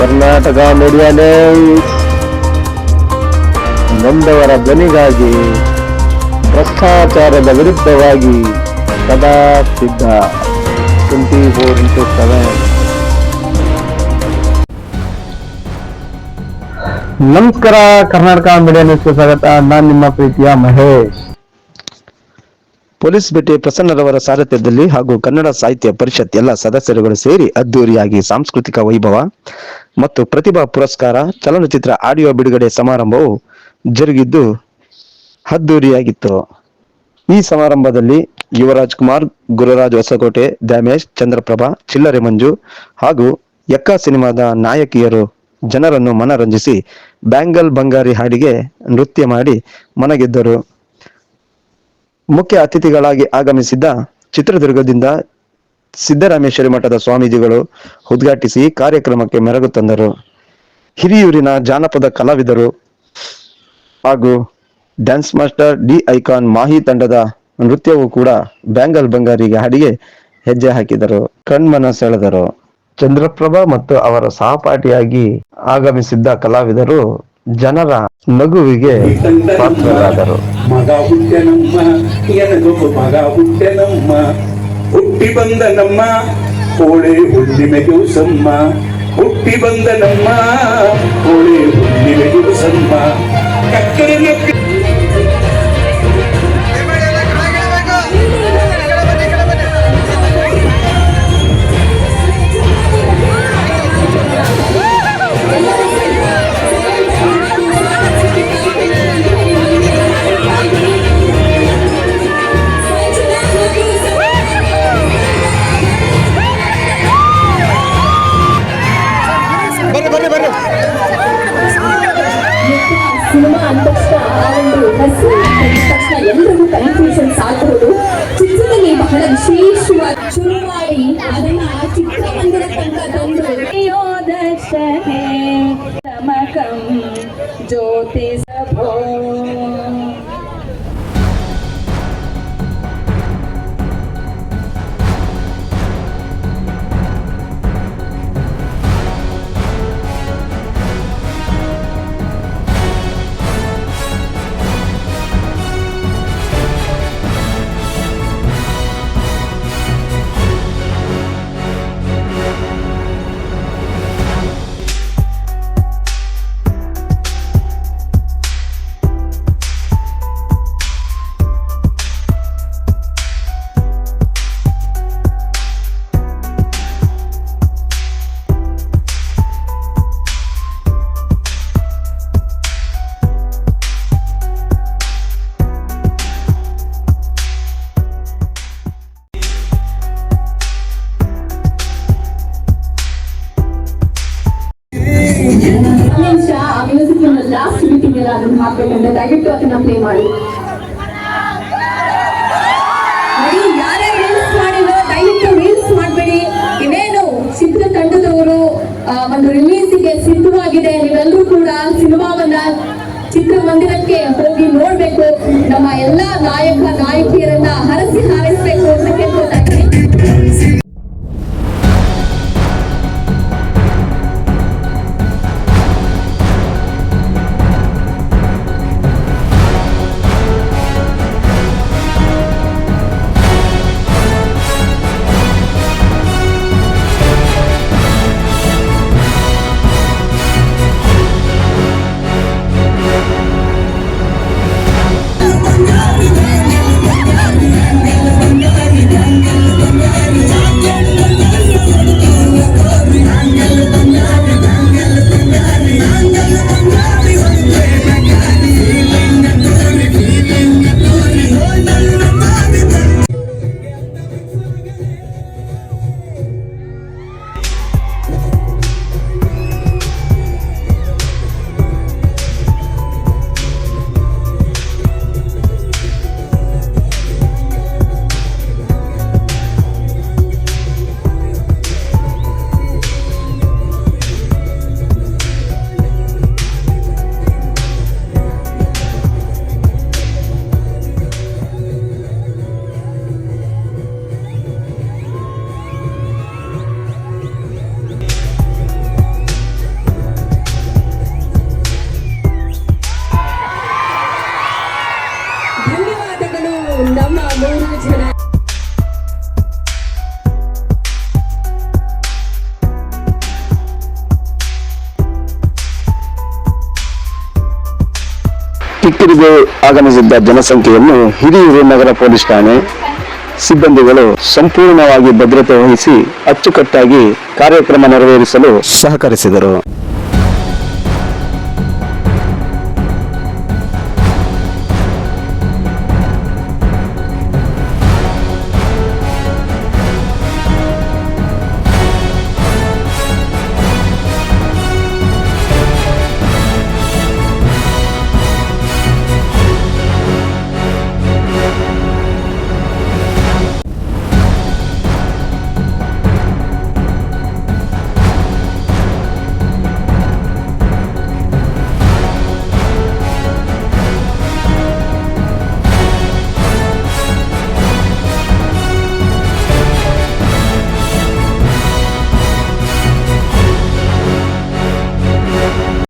Karnataka media news ನೊಂದವರ ಧ್ವನಿಗಾಗಿ, ಭ್ರಷ್ಟಾಚಾರದ ವಿರುದ್ಧವಾಗಿ ಸದಾ ಸಿದ್ಧ. 24x7. ನಮಸ್ಕಾರ, ಕರ್ನಾಟಕ ಮೀಡಿಯಾ ನ್ಯೂಸ್ಗೆ ಸ್ವಾಗತ. ನಾನು ನಿಮ್ಮ ಪ್ರೀತಿಯ ಮಹೇಶ್. ಪೊಲೀಸ್ ಭೇಟಿ ಪ್ರಸನ್ನರವರ ಸಾರಥ್ಯದಲ್ಲಿ ಹಾಗೂ ಕನ್ನಡ ಸಾಹಿತ್ಯ ಪರಿಷತ್ ಎಲ್ಲ ಸದಸ್ಯರುಗಳು ಸೇರಿ ಅದ್ದೂರಿಯಾಗಿ ಸಾಂಸ್ಕೃತಿಕ ವೈಭವ ಮತ್ತು ಪ್ರತಿಭಾ ಪುರಸ್ಕಾರ ಚಲನಚಿತ್ರ ಆಡಿಯೋ ಬಿಡುಗಡೆ ಸಮಾರಂಭವು ಜರುಗಿದ್ದು ಅದ್ದೂರಿಯಾಗಿತ್ತು. ಈ ಸಮಾರಂಭದಲ್ಲಿ ಯುವರಾಜ್ ಕುಮಾರ್, ಗುರುರಾಜ್ ಹೊಸಕೋಟೆ, ದ್ಯಾಮೇಶ್, ಚಂದ್ರಪ್ರಭಾ, ಚಿಲ್ಲರೆ ಮಂಜು ಹಾಗೂ ಯಕ್ಕ ಸಿನಿಮಾದ ನಾಯಕಿಯರು ಜನರನ್ನು ಮನರಂಜಿಸಿ ಬ್ಯಾಂಗಲ್ ಬಂಗಾರಿ ಹಾಡಿಗೆ ನೃತ್ಯ ಮಾಡಿ ಮನಗೆದ್ದರು. ಮುಖ್ಯ ಅತಿಥಿಗಳಾಗಿ ಆಗಮಿಸಿದ್ದ ಚಿತ್ರದುರ್ಗದಿಂದ ಸಿದ್ದರಾಮೇಶ್ವರಿ ಮಠದ ಸ್ವಾಮೀಜಿಗಳು ಉದ್ಘಾಟಿಸಿ ಕಾರ್ಯಕ್ರಮಕ್ಕೆ ಮೆರುಗು ತಂದರು. ಹಿರಿಯೂರಿನ ಜಾನಪದ ಕಲಾವಿದರು ಹಾಗೂ dance master D icon Mahi ತಂಡದ ನೃತ್ಯವೂ ಕೂಡ ಬ್ಯಾಂಗಲ್ ಬಂಗಾರಿಗೆ ಹಾಡಿಗೆ ಹೆಜ್ಜೆ ಹಾಕಿದರು, ಕಣ್ಮನ ಸೆಳೆದರು. ಚಂದ್ರಪ್ರಭಾ ಮತ್ತು ಅವರ ಸಹಪಾಠಿಯಾಗಿ ಆಗಮಿಸಿದ್ದ ಕಲಾವಿದರು ಜನರ ನಗುವಿಗೆ ಪಾತ್ರರಾದರು. ಮಗ ಹುಟ್ಟೆನಮ್ಮ, ಎನಗೊಬ್ಬ ಮಗ ಹುಟ್ಟೆನಮ್ಮ, ಹುಟ್ಟಿ ಬಂದ ನಮ್ಮ ಕೋಳೆ ಹುಣ್ಣಿಮೆ ದಿವಸಮ್ಮ, ಹುಟ್ಟಿ ಬಂದ ನಮ್ಮ ಕೋಳೆ ಹುಣ್ಣಿಮೆ ದಿವಸಮ್ಮ, ಕಕ್ಕರೆ ಸಿನಿಮಾ ಅಂದ ತಕ್ಷಣ ಆ ಒಂದು ಹೆಸರು ತಕ್ಷಣ ಎಲ್ಲರಿಗೂ ಕನ್ಫ್ಯೂಷನ್ಸ್ ಆಗಬಹುದು. ಚಿತ್ರದಲ್ಲಿ ಬಹಳ ವಿಶೇಷವಾಗಿ ಶುರು ಮಾಡಿ ಅದನ್ನ ಚಿತ್ರಮಂದಿರ ತನಕ ತಂದು ಯೋದರ್ಶನೆ ಸಮಕಂ ಜ್ಯೋತಿ ಸಭೋ ಲಾಸ್ಟ್ ಮೀಟಿಂಗ್ ಎಲ್ಲ ಅದನ್ನು ಹಾಕ್ಬೇಕಂದ್ರೆ ದಯವಿಟ್ಟು ಅದನ್ನ ಪ್ಲೇ ಮಾಡಿ. ಯಾರ್ಯಾರು ರೀಲ್ಸ್ ಮಾಡಿರೋ ದಯವಿಟ್ಟು ರೀಲ್ಸ್ ಮಾಡಬೇಡಿ. ಇನ್ನೇನು ಚಿತ್ರ ತಂಡದವರು ಒಂದು ರಿಲೀಸಿಗೆ ಸಿದ್ಧವಾಗಿದೆ. ನೀವೆಲ್ಲರೂ ಕೂಡ ಸಿನಿಮಾವನ್ನ ಚಿತ್ರಮಂದಿರಕ್ಕೆ ಹೋಗಿ ನೋಡ್ಬೇಕು. ನಮ್ಮ ಎಲ್ಲಾ ನಾಯಕ ನಾಯಕಿಯರನ್ನ ಹರಸಿ ಹಾರೈಸಬೇಕು ಅಂತ ಕೇಳ್ಕೊತಾ ಇದ್ದೀನಿ. ಕಿಕ್ಕಿರಿದು ಆಗಮಿಸಿದ್ದ ಜನಸಂಖ್ಯೆಯನ್ನು ಹಿರಿಯೂರು ನಗರ ಪೊಲೀಸ್ ಠಾಣೆ ಸಿಬ್ಬಂದಿಗಳು ಸಂಪೂರ್ಣವಾಗಿ ಭದ್ರತೆ ವಹಿಸಿ ಅಚ್ಚುಕಟ್ಟಾಗಿ ಕಾರ್ಯಕ್ರಮ ನೆರವೇರಿಸಲು ಸಹಕರಿಸಿದರು.